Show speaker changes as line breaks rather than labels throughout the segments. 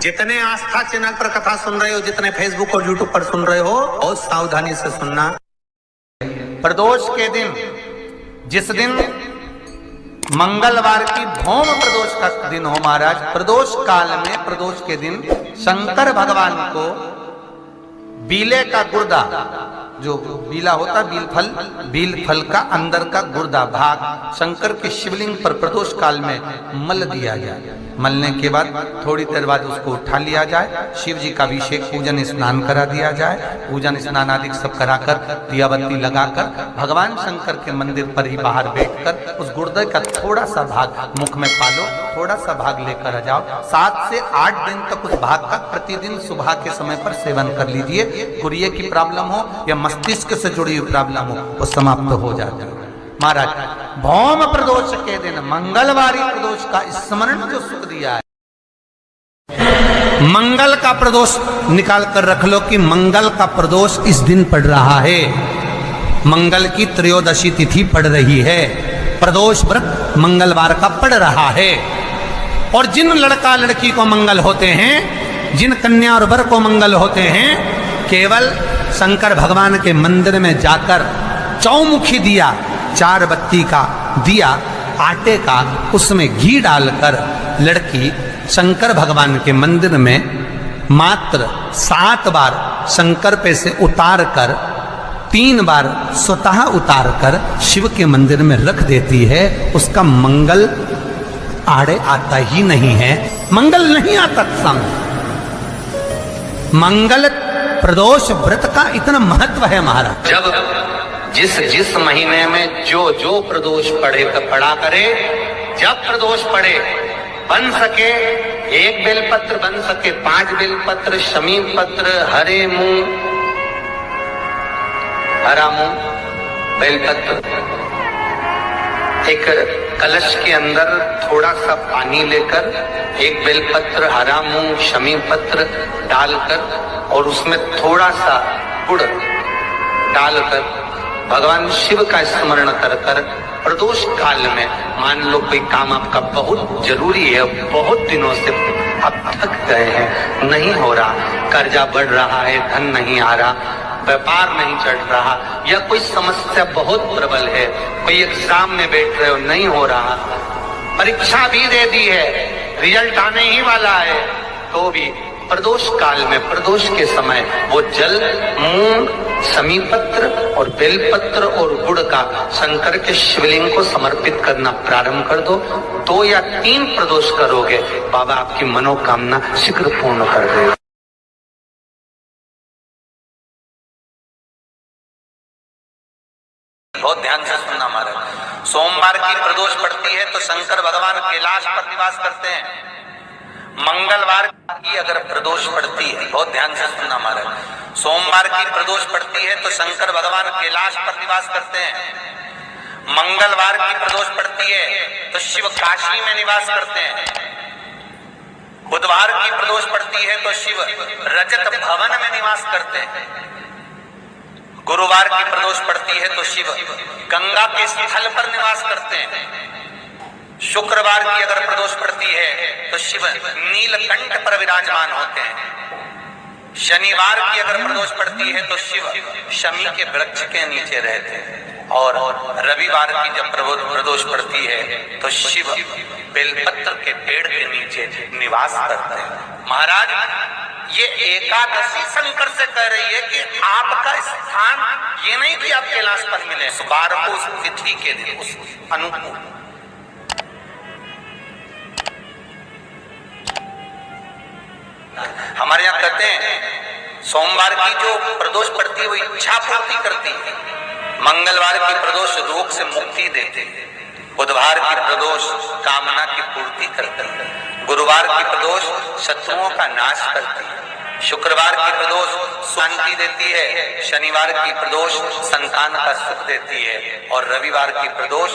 जितने आस्था चैनल पर कथा सुन रहे हो, जितने फेसबुक और यूट्यूब पर सुन रहे हो, बहुत सावधानी से सुनना। प्रदोष के दिन, जिस दिन मंगलवार की भौम प्रदोष का दिन हो महाराज, प्रदोष काल में प्रदोष के दिन शंकर भगवान को बीले का गुर्दा, जो बीला होता बील फल का अंदर का गुर्दा भाग शंकर के शिवलिंग पर प्रदोष काल में मल दिया जाए। मलने के बाद थोड़ी देर बाद उसको उठा लिया जाए, शिव जी का अभिषेक पूजन स्नान करा दिया जाए, पूजन स्नान आदि सब कराकर दिया बत्ती लगाकर भगवान शंकर के मंदिर पर ही बाहर बैठकर उस गुर्दे का थोड़ा सा भाग मुख में पालो, थोड़ा सा भाग लेकर आ जाओ। 7 से 8 दिन तक उस भाग का प्रतिदिन सुबह के समय पर सेवन कर लीजिए। गुर्दे की प्रॉब्लम हो या मस्तिष्क से जुड़ी हुई प्रॉब्लम हो, वो समाप्त हो जाती है महाराज। भौम प्रदोष के दिन मंगलवारी प्रदोष का स्मरण जो सुख दिया है, मंगल का प्रदोष निकाल कर रख लो कि मंगल का प्रदोष इस दिन पड़ रहा है, मंगल की त्रयोदशी तिथि पड़ रही है, प्रदोष व्रत मंगलवार का पड़ रहा है। और जिन लड़का लड़की को मंगल होते हैं, जिन कन्या और वर को मंगल होते हैं, केवल शंकर भगवान के मंदिर में जाकर चौमुखी दिया, 4 बत्ती का दिया आटे का, उसमें घी डालकर लड़की शंकर भगवान के मंदिर में मात्र 7 बार शंकर पे से उतार कर 3 बार स्वतः उतार कर शिव के मंदिर में रख देती है। उसका मंगल आड़े आता ही नहीं है, मंगल नहीं आता सामने। मंगल प्रदोष व्रत का इतना महत्व है महाराज। जब जिस महीने में जो प्रदोष पड़े तो पड़ा करे, जब प्रदोष पड़े बन सके 1 बेलपत्र, बन सके 5 बेलपत्र, शमी पत्र, हरा मूंग बेलपत्र, एक कलश के अंदर थोड़ा सा पानी लेकर 1 बेलपत्र, हरा मूंग, शमी पत्र डालकर और उसमें थोड़ा सा गुड़ डालकर भगवान शिव का स्मरण कर कर प्रदोष काल में, मान लो कोई काम आपका बहुत जरूरी है, बहुत दिनों से आप थक गए हैं, नहीं हो रहा, कर्जा बढ़ रहा है, धन नहीं आ रहा, व्यापार नहीं चढ़ रहा, या कोई समस्या बहुत प्रबल है, कोई एग्जाम में बैठ रहे हो नहीं हो रहा, परीक्षा भी दे दी है, रिजल्ट आने ही वाला है, तो भी प्रदोष काल में, प्रदोष के समय वो जल, मूंग, समीपत्र और बेलपत्र और गुड़ का शंकर के शिवलिंग को समर्पित करना प्रारंभ कर दो। 2 या 3 प्रदोष करोगे, बाबा आपकी मनोकामना शीघ्र पूर्ण कर देगा। बहुत ध्यान से सुनना महाराज। सोमवार की प्रदोष पड़ती है तो शंकर भगवान कैलाश पर निवास करते हैं। मंगलवार की अगर प्रदोष पड़ती है, बहुत ध्यान से सुनना महाराज, सोमवार की प्रदोष पड़ती है तो शंकर भगवान कैलाश पर निवास करते हैं। मंगलवार की प्रदोष पड़ती है तो शिव काशी में निवास करते हैं। बुधवार की प्रदोष पड़ती है तो शिव रजत भवन में निवास करते हैं। गुरुवार की प्रदोष पड़ती है तो शिव गंगा के स्थल पर निवास करते हैं। शुक्रवार की अगर प्रदोष पड़ती है तो शिव नीलकंठ पर विराजमान होते हैं। शनिवार की अगर प्रदोष पड़ती है तो शिव शमी के वृक्ष के नीचे रहते हैं। और रविवार की जब प्रदोष पड़ती है तो शिव बेलपत्र के पेड़ के नीचे निवास करते हैं। महाराज, ये एकादशी शंकर से कह रही है कि आपका स्थान ये नहीं कि आप कैलाश पर मिले, इस बार को उस तिथि के दिन उस अनुकूल। हमारे यहाँ कहते हैं सोमवार की जो प्रदोष पड़ती है वो इच्छा पूर्ति करती है, मंगलवार की प्रदोष रोग से मुक्ति देती है, बुधवार की प्रदोष कामना की पूर्ति करती है, गुरुवार की प्रदोष शत्रुओं का नाश करती है, शुक्रवार की प्रदोष शांति देती है, शनिवार की प्रदोष संतान का सुख देती है, और रविवार की प्रदोष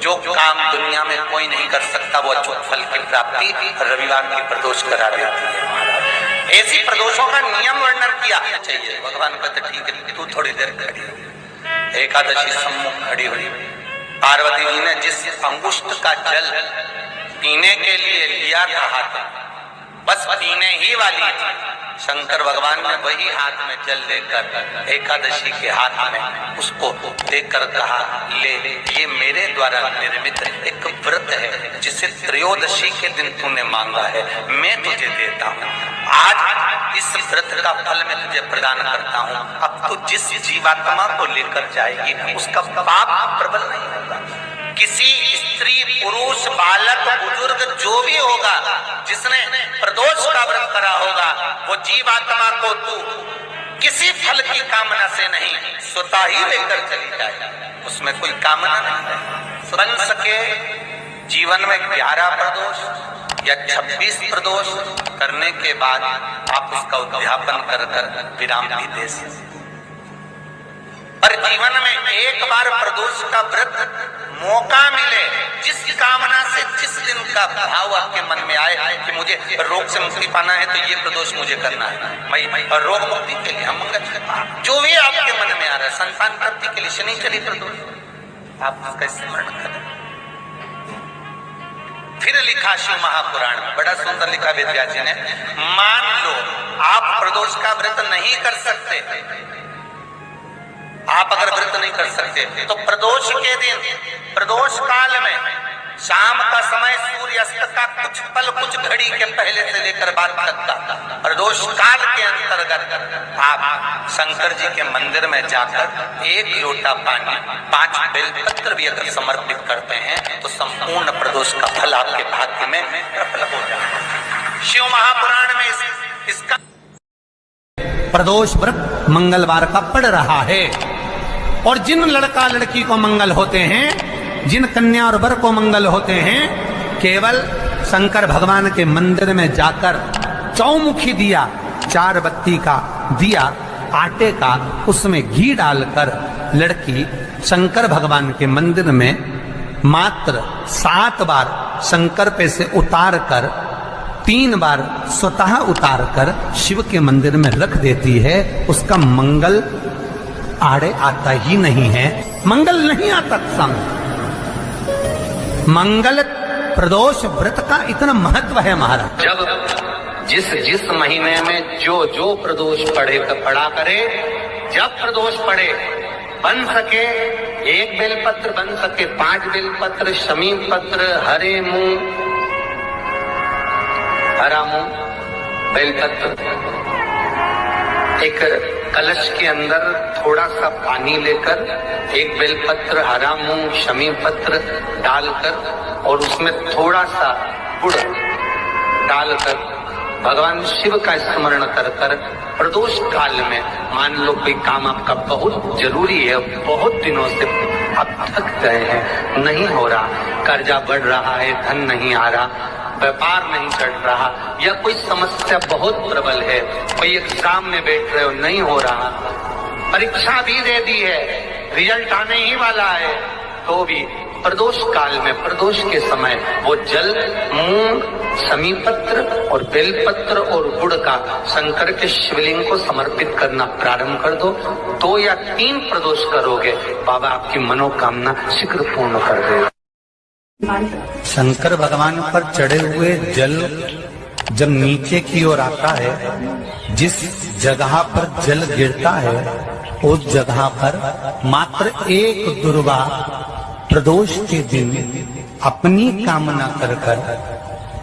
जो काम दुनिया में कोई नहीं कर सकता वो अचूक फल की प्राप्ति रविवार की प्रदोष करा देती है। ऐसी प्रदोषों का नियम वर्णन किया चाहिए। भगवान कहते ठीक है, तू थोड़ी देर खड़ी हो। एकादशी सम्मुख खड़ी हुई, पार्वती जी ने जिस अंगुष्ठ का जल पीने के लिए लिया था हाथ, बस पीने ही वाली थी। शंकर भगवान ने वही हाथ में जल लेकर एकादशी के हाथ में उसको देकर कहा, ले, ये मेरे द्वारा निर्मित एक व्रत है जिसे त्रयोदशी के दिन तूने मांगा है, मैं तुझे देता हूँ। आज इस व्रत का फल मैं तुझे प्रदान करता हूँ। अब तू जिस जीवात्मा को लेकर जाएगी उसका पाप प्रबल नहीं होगा। किसी स्त्री, पुरुष, बालक, बुजुर्ग जो भी होगा जिसने प्रदोष का व्रत करा होगा, वो जीवात्मा को तू किसी फल की कामना से नहीं, स्वतः ही लेकर चली जाए। उसमें कोई कामना नहीं है। बन सके जीवन में 11 प्रदोष या 26 प्रदोष करने के बाद आप उसका उद्यापन कर विराम भी दे सकते। पर जीवन में एक बार प्रदोष का व्रत मौका मिले, जिस कामना से जिस दिन का भाव आपके मन में आए कि मुझे रोग से मुक्ति पाना है तो ये प्रदोष मुझे करना है, मैं रोग मुक्ति के लिए, हम जो भी आपके मन में आ रहा है, संतान प्राप्ति के लिए शनिचरी प्रदोष, आप उसका स्मरण करें। फिर लिखा शिव महापुराण में, बड़ा सुंदर लिखा वेदव्यास जी ने, मान लो आप प्रदोष का व्रत नहीं कर सकते, आप अगर व्रत नहीं कर सकते तो प्रदोष के दिन, प्रदोष काल में शाम का समय सूर्यास्त का कुछ पल, कुछ घड़ी के पहले से लेकर बाद तक का प्रदोष काल के अंतर्गत आप शंकर जी के मंदिर में जाकर 1 लोटा पानी, 5 बेलपत्र भी अगर समर्पित करते हैं तो संपूर्ण प्रदोष का फल आपके भाग्य में प्रबल हो जाए। शिव महापुराण में इसका
प्रदोष व्रत मंगलवार का पड़ रहा है। और जिन लड़का लड़की को मंगल होते हैं, जिन कन्या और वर को मंगल होते हैं, केवल शंकर भगवान के मंदिर में जाकर चौमुखी दिया, 4 बत्ती का दिया आटे का, उसमें घी डालकर लड़की शंकर भगवान के मंदिर में मात्र 7 बार शंकर पे से उतार कर 3 बार स्वतः उतार कर शिव के मंदिर में रख देती है। उसका मंगल आड़े आता ही नहीं है, मंगल नहीं आता सामने। मंगल प्रदोष व्रत का इतना महत्व है महाराज।
जब जिस महीने में जो प्रदोष पड़ा करे, जब प्रदोष पड़े, बन सके 1 बेलपत्र, बन सके 5 बेलपत्र, शमी पत्र, हरे मुंह, हरा मुंह, बेलपत्र, एक कलश के अंदर थोड़ा सा पानी लेकर 1 बेलपत्र, हरा मूंग, शमी पत्र डालकर और उसमें थोड़ा सा गुड़ डालकर भगवान शिव का स्मरण कर कर प्रदोष काल में, मान लो कोई काम आपका बहुत जरूरी है, बहुत दिनों से आप थक गए हैं, नहीं हो रहा, कर्जा बढ़ रहा है, धन नहीं आ रहा, व्यापार नहीं चल रहा, या कोई समस्या बहुत प्रबल है, कोई एग्जाम में बैठ रहे हो नहीं हो रहा, परीक्षा भी दे दी है, रिजल्ट आने ही वाला है, तो भी प्रदोष काल में, प्रदोष के समय वो जल, मूंग, शमी पत्र और बेलपत्र और गुड़ का शंकर के शिवलिंग को समर्पित करना प्रारंभ कर दो। 2 या 3 प्रदोष करोगे, बाबा आपकी मनोकामना शीघ्र पूर्ण कर देगा।
शंकर भगवान पर चढ़े हुए जल जब नीचे की ओर आता है, जिस जगह पर जल गिरता है उस जगह पर मात्र 1 दुर्गा प्रदोष के दिन अपनी कामना कर कर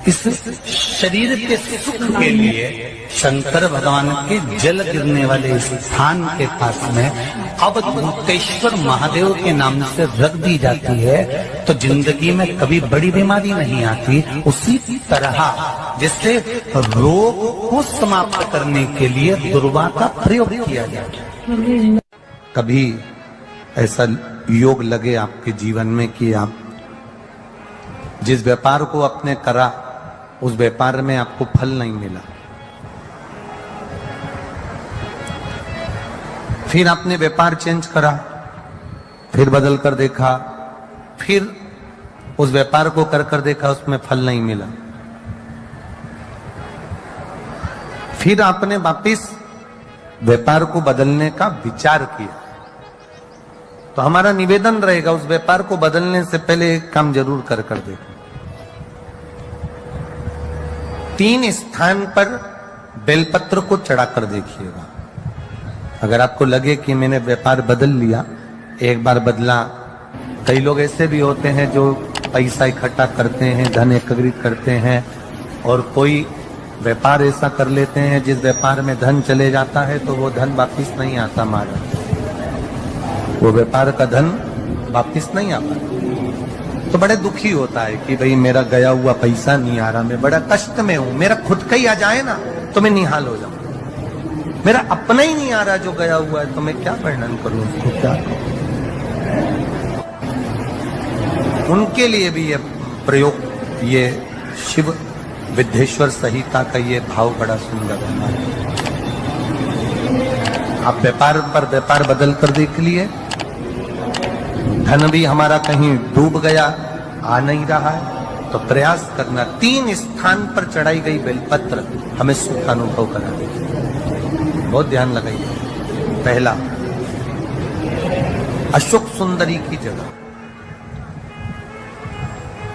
इस शरीर के सुख के लिए शंकर भगवान के जल गिरने वाले स्थान के पास में अवधूतेश्वर महादेव के नाम से रख दी जाती है, तो जिंदगी में कभी बड़ी बीमारी नहीं आती। उसी तरह जिससे रोग को समाप्त करने के लिए दुर्वा का प्रयोग किया जाता है। कभी ऐसा योग लगे आपके जीवन में कि आप जिस व्यापार को आपने करा उस व्यापार में आपको फल नहीं मिला, फिर आपने व्यापार चेंज करा, फिर बदल कर देखा, फिर उस व्यापार को कर कर देखा, उसमें फल नहीं मिला, फिर आपने वापिस व्यापार को बदलने का विचार किया, तो हमारा निवेदन रहेगा उस व्यापार को बदलने से पहले एक काम जरूर कर कर देखो। 3 स्थान पर बेलपत्र को चढ़ाकर देखिएगा। अगर आपको लगे कि मैंने व्यापार बदल लिया, एक बार बदला, कई लोग ऐसे भी होते हैं जो पैसा इकट्ठा करते हैं, धन एकत्रित करते हैं, और कोई व्यापार ऐसा कर लेते हैं जिस व्यापार में धन चले जाता है तो वो धन वापिस नहीं आता महाराज, वो व्यापार का धन वापिस नहीं आता। तो बड़े दुखी होता है कि भाई मेरा गया हुआ पैसा नहीं आ रहा, मैं बड़ा कष्ट में हूं, मेरा खुद का ही आ जाए ना तो मैं निहाल हो जाऊं, मेरा अपना ही नहीं आ रहा जो गया हुआ है, तो मैं क्या वर्णन करूं उसको, क्या करूं। उनके लिए भी ये प्रयोग, ये शिव विद्येश्वर संहिता का ये भाव बड़ा सुंदर है। आप व्यापार पर व्यापार बदल कर देख लिए, धन भी हमारा कहीं डूब गया, आ नहीं रहा है, तो प्रयास करना 3 स्थान पर चढ़ाई गई बेलपत्र हमें सुख अनुभव करा देगी। बहुत ध्यान लगाइए। पहला, अशोक सुंदरी की जगह।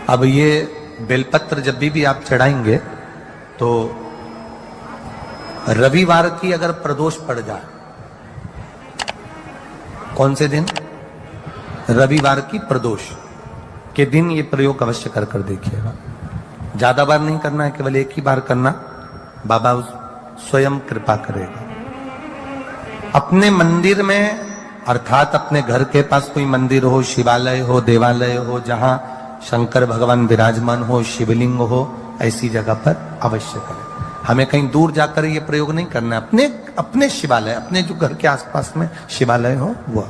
अब ये बेलपत्र जब भी आप चढ़ाएंगे तो रविवार की अगर प्रदोष पड़ जाए, कौन से दिन? रविवार की प्रदोष के दिन ये प्रयोग अवश्य कर कर देखिएगा। ज्यादा बार नहीं करना है, केवल एक ही बार करना, बाबा स्वयं कृपा करेगा। अपने मंदिर में, अर्थात अपने घर के पास कोई मंदिर हो, शिवालय हो, देवालय हो, जहां शंकर भगवान विराजमान हो, शिवलिंग हो, ऐसी जगह पर अवश्य करें। हमें कहीं दूर जाकर ये प्रयोग नहीं करना, अपने शिवालय, अपने जो घर के आसपास में शिवालय हो वो।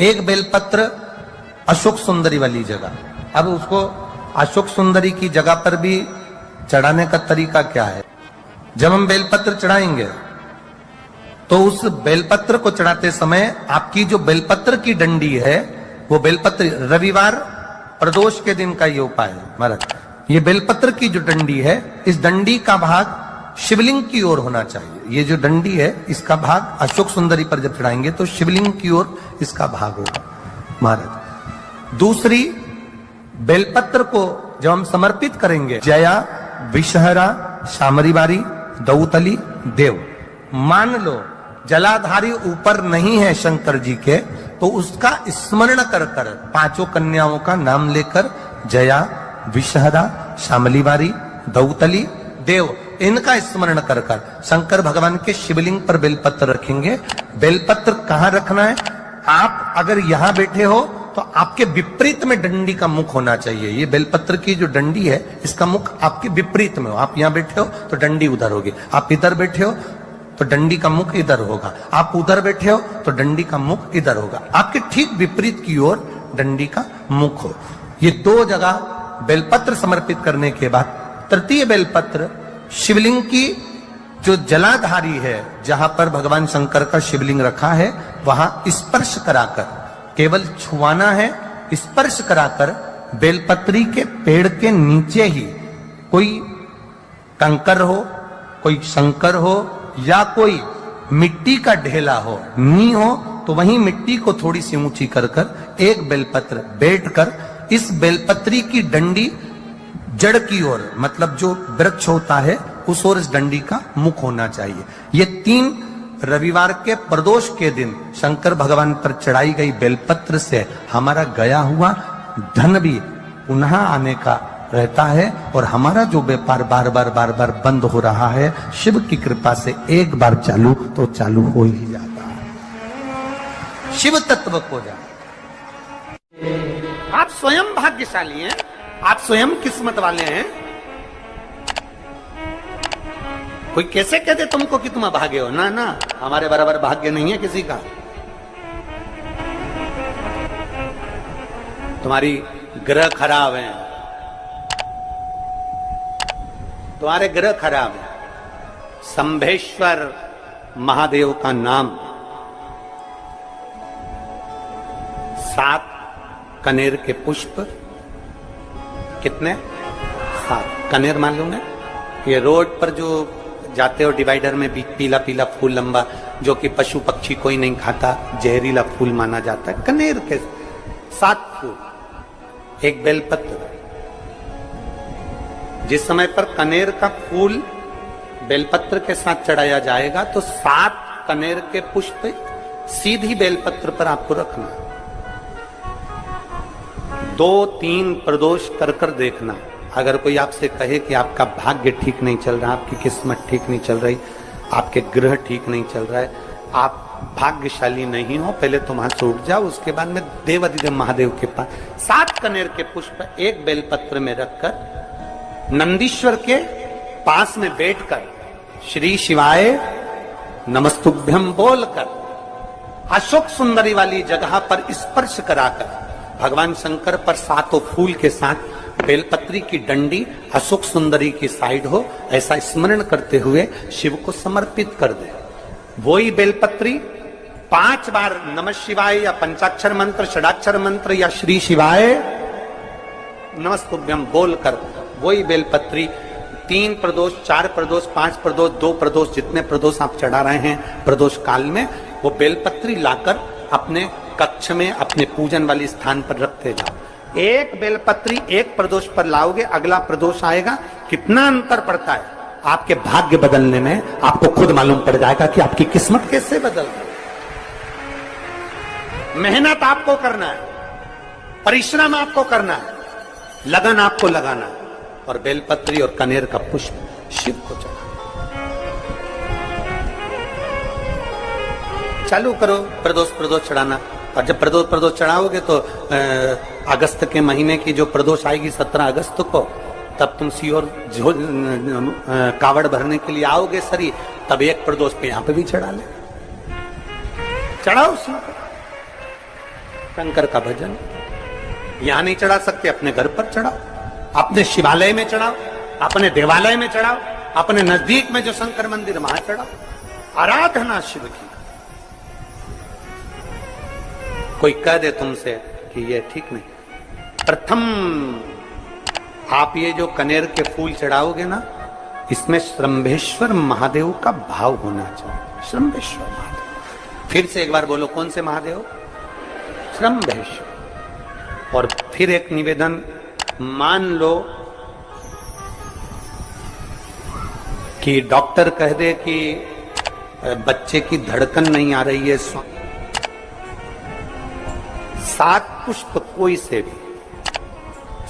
एक बेलपत्र अशोक सुंदरी वाली जगह। अब उसको अशोक सुंदरी की जगह पर भी चढ़ाने का तरीका क्या है? जब हम बेलपत्र चढ़ाएंगे तो उस बेलपत्र को चढ़ाते समय आपकी जो बेलपत्र की डंडी है, वो बेलपत्र, रविवार प्रदोष के दिन का ये उपाय है महाराज। ये बेलपत्र की जो डंडी है, इस डंडी का भाग शिवलिंग की ओर होना चाहिए। ये जो डंडी है, इसका भाग अशोक सुंदरी पर जब चढ़ाएंगे तो शिवलिंग की ओर इसका भाग होगा महाराज। दूसरी, बेलपत्र को जब हम समर्पित करेंगे, जया, विषहरा, शामरीवारी, दौतली, देव, मान लो जलाधारी ऊपर नहीं है शंकर जी के, तो उसका स्मरण कर कर 5 कन्याओं का नाम लेकर, जया, विषहरा, शामलीवारी, दौतली, देव, इनका स्मरण कर कर शंकर भगवान के शिवलिंग पर बेलपत्र रखेंगे। बेलपत्र कहां रखना है? आप अगर यहां बैठे हो तो आपके विपरीत में डंडी का मुख होना चाहिए। ये बेलपत्र की जो डंडी है, इसका मुख आपके विपरीत में हो। आप यहां बैठे हो तो डंडी उधर होगी, आप इधर बैठे हो तो डंडी का मुख इधर होगा, आप उधर बैठे हो तो डंडी का मुख इधर होगा। आपके ठीक विपरीत की ओर डंडी का मुख हो। ये 2 जगह बेलपत्र समर्पित करने के बाद तृतीय बेलपत्र शिवलिंग की जो जलाधारी है, जहां पर भगवान शंकर का शिवलिंग रखा है, वहां स्पर्श कराकर, केवल छुआना है, स्पर्श कराकर बेलपत्री के पेड़ के नीचे ही कोई कंकर हो, कोई शंकर हो, या कोई मिट्टी का ढेला हो, नी हो, तो वहीं मिट्टी को थोड़ी सी ऊंची कर कर एक बेलपत्र बैठकर इस बेलपत्री की डंडी जड़ की ओर, मतलब जो वृक्ष होता है उस ओर इस डंडी का मुख होना चाहिए। ये 3 रविवार के प्रदोष के दिन शंकर भगवान पर चढ़ाई गई बेलपत्र से हमारा गया हुआ धन भी पुनः आने का रहता है, और हमारा जो व्यापार बार बार बंद हो रहा है, शिव की कृपा से एक बार चालू तो चालू हो ही जाता है, शिव तत्व को जाए। आप स्वयं भाग्यशाली हैं, आप स्वयं किस्मत वाले हैं। कोई कैसे कहते तुमको कि तुम अभागे हो? ना ना, हमारे बराबर भाग्य नहीं है किसी का। तुम्हारी ग्रह खराब है, तुम्हारे ग्रह खराब है। संभेश्वर महादेव का नाम, 7 कनेर के पुष्प, कितने? 7 कनेर मान लूंगा। ये रोड पर जो जाते हो डिवाइडर में पीला पीला फूल लंबा, जो कि पशु पक्षी कोई नहीं खाता, जहरीला फूल माना जाता है, कनेर के 7 फूल, एक बेलपत्र, जिस समय पर कनेर का फूल बेलपत्र के साथ चढ़ाया जाएगा तो 7 कनेर के पुष्प सीधी बेलपत्र पर आपको रखना, 2-3 प्रदोष कर कर देखना। अगर कोई आपसे कहे कि आपका भाग्य ठीक नहीं चल रहा, आपकी किस्मत ठीक नहीं चल रही, आपके ग्रह ठीक नहीं चल रहा है, आप भाग्यशाली नहीं हो, पहले तुम हाथ से उठ जाओ, उसके बाद में देवाधिदेव महादेव के पास 7 कनेर के पुष्प एक बेलपत्र में रखकर नंदीश्वर के पास में बैठकर श्री शिवाय नमस्तुभ्यम बोलकर अशोक सुंदरी वाली जगह पर स्पर्श कराकर भगवान शंकर पर 7 फूल के साथ बेलपत्री की डंडी अशोक सुंदरी की साइड हो, ऐसा स्मरण करते हुए शिव को समर्पित कर दे। वही बेलपत्री 5 बार नमः शिवाय या पंचाक्षर मंत्र, षडाक्षर मंत्र या श्री शिवाय नमस्तुभ्यम बोलकर वही बेलपत्री 3 प्रदोष, 4 प्रदोष, 5 प्रदोष, 2 प्रदोष, जितने प्रदोष आप चढ़ा रहे हैं प्रदोष काल में, वो बेलपत्री लाकर अपने कक्ष में अपने पूजन वाले स्थान पर रखते जाओ। एक बेलपत्री एक प्रदोष पर लाओगे, अगला प्रदोष आएगा, कितना अंतर पड़ता है आपके भाग्य बदलने में, आपको खुद मालूम पड़ जाएगा कि आपकी किस्मत कैसे बदल गई। मेहनत आपको करना है, परिश्रम आपको करना है, लगन आपको लगाना है, और बेलपत्री और कनेर का पुष्प शिव को चढ़ा। चालू करो प्रदोष चढ़ाना, और जब प्रदोष चढ़ाओगे तो अगस्त के महीने की जो प्रदोष आएगी 17 अगस्त को, तब तुम सीहोर कावड़ भरने के लिए आओगे सरी, तब एक प्रदोष पे यहां पे भी चढ़ा ले, चढ़ाओ शंकर का भजन। यहां नहीं चढ़ा सकते, अपने घर पर चढ़ाओ, अपने शिवालय में चढ़ाओ, अपने देवालय में चढ़ाओ, अपने नजदीक में जो शंकर मंदिर वहां चढ़ाओ, आराधना शिव की। कोई कह दे तुमसे कि ये ठीक नहीं, प्रथम आप ये जो कनेर के फूल चढ़ाओगे ना, इसमें श्रंभेश्वर महादेव का भाव होना चाहिए। श्रंभेश्वर महादेव, फिर से एक बार बोलो, कौन से महादेव? श्रंभेश्वर। और फिर एक निवेदन, मान लो कि डॉक्टर कह दे कि बच्चे की धड़कन नहीं आ रही है, 7 पुष्प कोई से भी,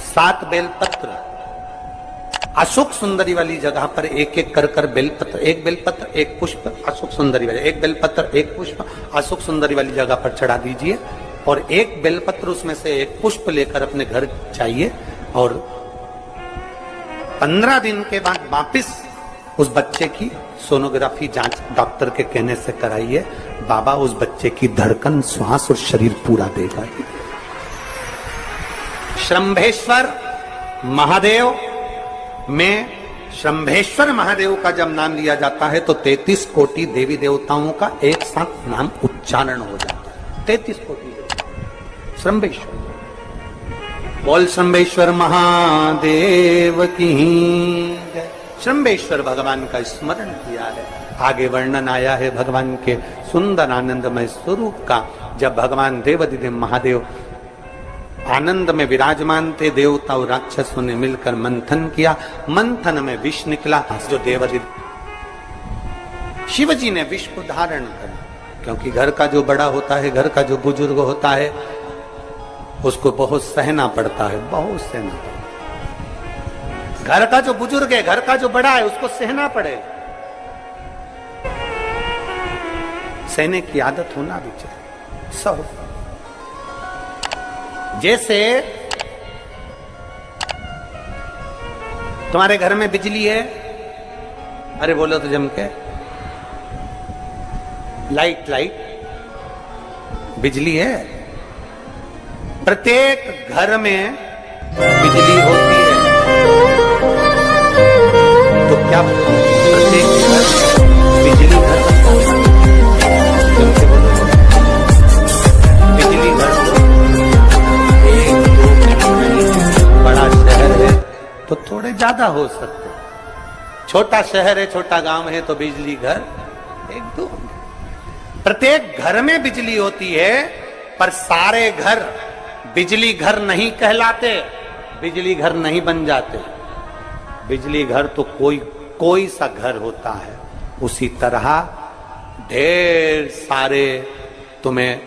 7 बेलपत्र अशोक सुंदरी वाली जगह पर एक एक कर कर बेलपत्र, एक बेलपत्र एक पुष्प अशोक सुंदरी वाली, एक बेलपत्र एक पुष्प अशोक सुंदरी वाली जगह पर चढ़ा दीजिए, और एक बेलपत्र उसमें से एक पुष्प लेकर अपने घर चाहिए, और 15 दिन के बाद वापिस उस बच्चे की सोनोग्राफी जांच डॉक्टर के कहने से कराइए। बाबा उस बच्चे की धड़कन, श्वास और शरीर पूरा देगा। श्रंभेश्वर महादेव में, श्रंभेश्वर महादेव का जब नाम लिया जाता है तो 33 कोटि देवी देवताओं का एक साथ नाम उच्चारण हो जाता है। 33 कोटि श्रंभेश्वर। बोल श्रंभेश्वर महादेव की जय। श्रंभेश्वर भगवान का स्मरण किया है। आगे वर्णन आया है भगवान के सुंदर आनंदमय स्वरूप का। जब भगवान देवाधिदेव महादेव आनंद में विराजमान थे, देवता और राक्षसों ने मिलकर मंथन किया, मंथन में विष निकला, जो देवाधिदेव शिव जी ने विष को धारण कर, क्योंकि घर का जो बड़ा होता है, घर का जो बुजुर्ग होता है, उसको बहुत सहना पड़ता है, बहुत सहना पड़ता है। घर का जो बुजुर्ग है, घर का जो बड़ा है, उसको सहना पड़ेगा। सहने की आदत होना भी चाहिए सब। जैसे तुम्हारे घर में बिजली है, अरे बोलो तो जम के, लाइट बिजली है, प्रत्येक घर में बिजली होती है, तो क्या प्रत्येक घर बिजली घर बिजली घर बड़ा शहर है तो थोड़े ज्यादा हो सकते, छोटा शहर है, छोटा गांव है तो बिजली घर 1-2। प्रत्येक घर में बिजली होती है, पर सारे घर बिजली घर नहीं कहलाते, बिजली घर नहीं बन जाते। बिजली घर तो कोई सा घर होता है, उसी तरह ढेर सारे तुम्हें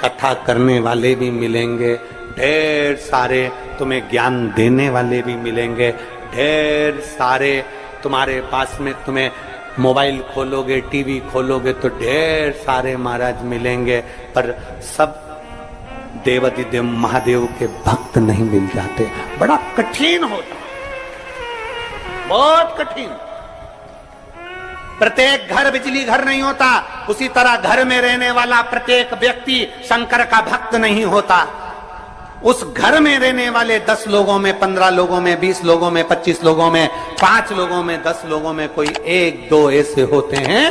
कथा करने वाले भी मिलेंगे, ढेर सारे तुम्हें ज्ञान देने वाले भी मिलेंगे, ढेर सारे तुम्हारे पास में, तुम्हें मोबाइल खोलोगे, टीवी खोलोगे तो ढेर सारे महाराज मिलेंगे, पर सब देवाधिदेव महादेव के भक्त नहीं मिल जाते। बड़ा कठिन होता, बहुत कठिन। प्रत्येक घर बिजली घर नहीं होता, उसी तरह घर में रहने वाला प्रत्येक व्यक्ति शंकर का भक्त नहीं होता। उस घर में रहने वाले 10 लोगों में, 15 लोगों में, 20 लोगों में, 25 लोगों में, 5 लोगों में, 10 लोगों में कोई 1-2 ऐसे होते हैं,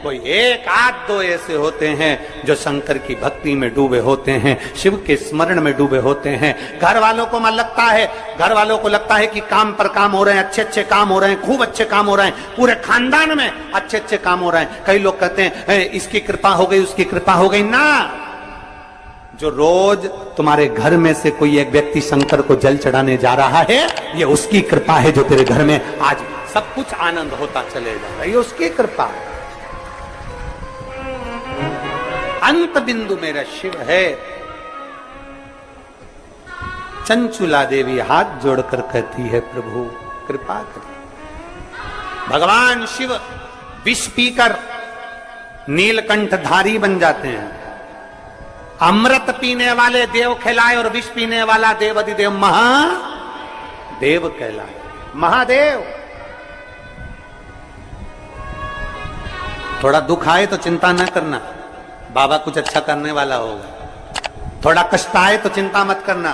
कोई 1-8-2 ऐसे होते हैं जो शंकर की भक्ति में डूबे होते हैं, शिव के स्मरण में डूबे होते हैं। घर वालों को घर वालों को लगता है कि काम पर काम हो रहे हैं, अच्छे काम हो रहे हैं, खूब अच्छे काम हो रहे हैं, पूरे खानदान में अच्छे काम हो रहे हैं। कई लोग कहते हैं इसकी कृपा हो गई, उसकी कृपा हो गई ना। जो रोज तुम्हारे घर में से कोई एक व्यक्ति शंकर को जल चढ़ाने जा रहा है, ये उसकी कृपा है जो तेरे घर में आज सब कुछ आनंद होता चले जा रहा है, ये उसकी कृपा है। अंत बिंदु मेरा शिव है। चंचुला देवी हाथ जोड़कर कहती है, प्रभु कृपा करें। भगवान शिव विष पीकर नीलकंठधारी बन जाते हैं। अमृत पीने वाले देव कहलाए और विष पीने वाला देवाधिदेव महादेव कहलाए। महादेव। थोड़ा दुख आए तो चिंता न करना, बाबा कुछ अच्छा करने वाला होगा। थोड़ा कष्ट आए तो चिंता मत करना,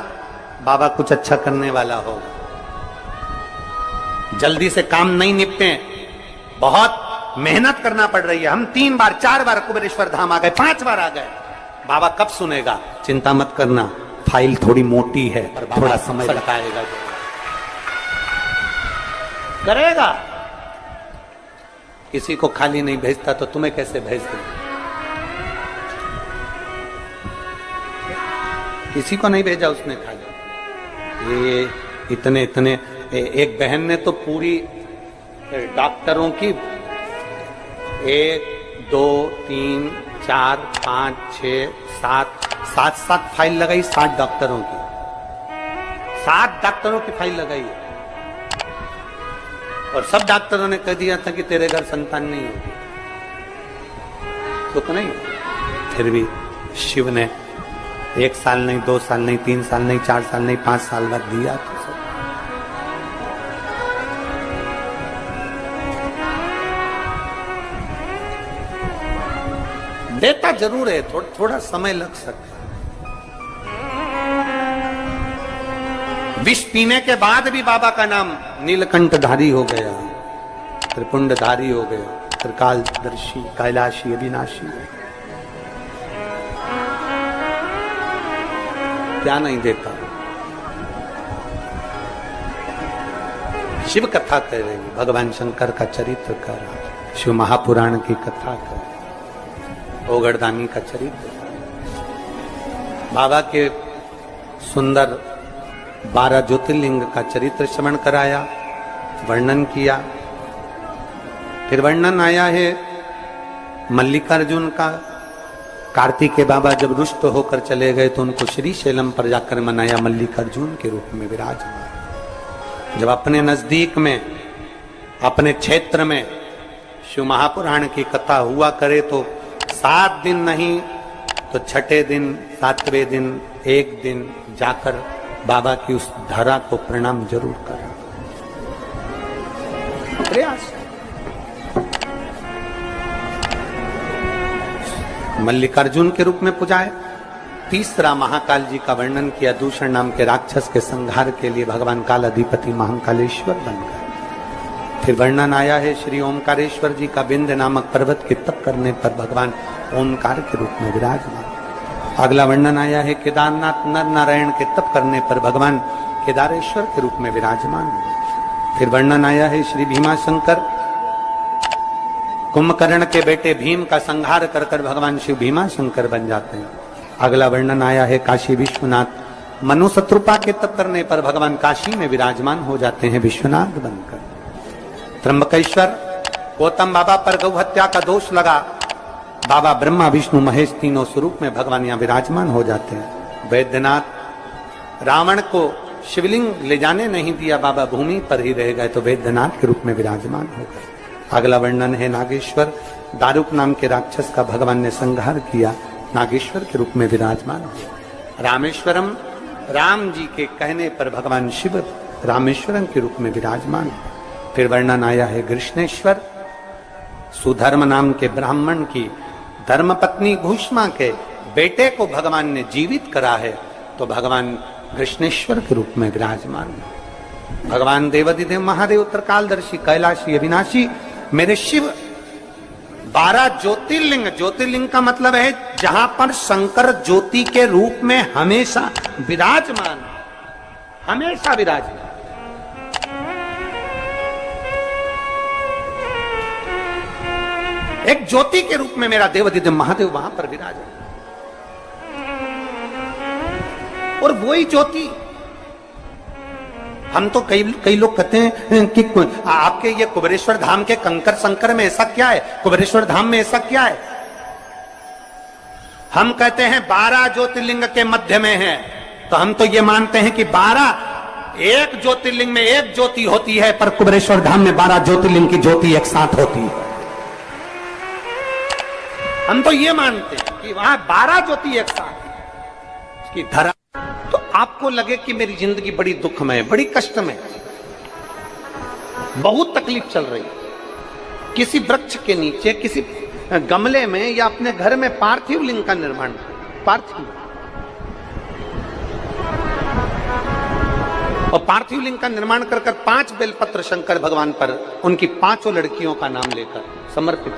बाबा कुछ अच्छा करने वाला होगा। जल्दी से काम नहीं निपटे, बहुत मेहनत करना पड़ रही है। हम 3 बार 4 बार कुबेरेश्वर धाम आ गए, 5 बार आ गए, बाबा कब सुनेगा? चिंता मत करना, फाइल थोड़ी मोटी है, थोड़ा समय लगाएगा, करेगा। किसी को खाली नहीं भेजता तो तुम्हें कैसे भेज दे? किसी को नहीं भेजा उसने खाली। ये इतने एक बहन ने तो पूरी डॉक्टरों की 1 2 3 4 5 6 7 फाइल लगाई, 7 डॉक्टरों की, 7 डॉक्टरों की फाइल लगाई है। और सब डॉक्टरों ने कह दिया था कि तेरे घर संतान नहीं होगी, तो नहीं। फिर भी शिव ने 1 साल नहीं, 2 साल नहीं, 3 साल नहीं, 4 साल नहीं, 5 साल बाद दिया। तो देता जरूर है, थोड़ा समय लग सकता है। विष पीने के बाद भी बाबा का नाम नीलकंठधारी हो गया, त्रिपुंडधारी हो गया, त्रिकालदर्शी, कैलाशी, अविनाशी। क्या नहीं देता? शिव कथा कह रही, भगवान शंकर का चरित्र कर रहा, शिव महापुराण की कथा कर, ओगड़दानी का चरित्र, बाबा के सुंदर 12 ज्योतिर्लिंग का चरित्र श्रवण कराया, वर्णन किया। फिर वर्णन आया है मल्लिकार्जुन का। कार्तिकेय बाबा जब रुष्ट होकर चले गए तो उनको श्रीशैलम पर जाकर मनाया, मल्लिकार्जुन के रूप में विराजमान। जब अपने नजदीक में, अपने क्षेत्र में शिव महापुराण की कथा हुआ करे तो 7 दिन नहीं तो 6ठे दिन, 7वें दिन, एक दिन जाकर बाबा की उस धरा को प्रणाम जरूर करा। प्रयास। मल्लिकार्जुन के रूप में पुजाए। तीसरा महाकाल जी का वर्णन किया, दूषण नाम के राक्षस के संहार के लिए भगवान काल अधिपति महाकालेश्वर बनकर। फिर वर्णन आया है श्री ओमकारेश्वर जी का, विंध्य नामक पर्वत के तप करने पर भगवान ओमकार के रूप में विराजमान। अगला वर्णन आया है केदारनाथ नर नारायण के तप करने पर भगवान केदारेश्वर के रूप में विराजमान। फिर वर्णन आया है श्री भीमाशंकर, कुंभकर्ण के बेटे भीम का संहार कर कर भगवान शिव भीमाशंकर बन जाते हैं। अगला वर्णन आया है काशी विश्वनाथ, मनु शत्रुपा के तप करने पर भगवान काशी में विराजमान हो जाते हैं विश्वनाथ बनकर। त्र्यंबकेश्वर गौतम बाबा पर गौ हत्या का दोष लगा, बाबा ब्रह्मा विष्णु महेश तीनों स्वरूप में भगवान यहाँ विराजमान हो जाते हैं। वैद्यनाथ रावण को शिवलिंग ले जाने नहीं दिया, बाबा भूमि पर ही रह गए तो वैद्यनाथ के रूप में विराजमान हो गए। अगला वर्णन है नागेश्वर, दारुक नाम के राक्षस का भगवान ने संहार किया, नागेश्वर के रूप में विराजमान हो। रामेश्वरम, राम जी के कहने पर भगवान शिव रामेश्वरम के रूप में विराजमान हो। फिर वर्णन आया है कृष्णेश्वर, सुधर्म नाम के ब्राह्मण की धर्मपत्नी भूष्मा के बेटे को भगवान ने जीवित करा है, तो भगवान कृष्णेश्वर के रूप में विराजमान है। भगवान देवाधिदेव महादेव उत्तरकालदर्शी कैलाशी अविनाशी मेरे शिव 12 ज्योतिर्लिंग, ज्योतिर्लिंग का मतलब है जहां पर शंकर ज्योति के रूप में हमेशा विराजमान, हमेशा विराजमान। एक ज्योति के रूप में मेरा देवाधिदेव महादेव वहां पर विराजमान, और वही ज्योति हम तो कई लोग कहते हैं कि आपके ये कुबेरेश्वर धाम के कंकर संकर में ऐसा क्या है, कुबेरेश्वर धाम में ऐसा क्या है। हम कहते हैं 12 ज्योतिर्लिंग के मध्य में है, तो हम तो ये मानते हैं कि 12 एक ज्योतिर्लिंग में एक ज्योति होती है, पर कुबेरेश्वर धाम में 12 ज्योतिर्लिंग की ज्योति एक साथ होती है। हम तो ये मानते हैं कि वहां 12 ज्योति एक साथ की धरा। तो आपको लगे कि मेरी जिंदगी बड़ी दुखमय, बड़ी कष्टमय, बहुत तकलीफ चल रही, किसी वृक्ष के नीचे, किसी गमले में या अपने घर में पार्थिव लिंग का निर्माण, पार्थिव और पार्थिव लिंग का निर्माण कर 5 बेलपत्र शंकर भगवान पर उनकी 5 लड़कियों का नाम लेकर समर्पित।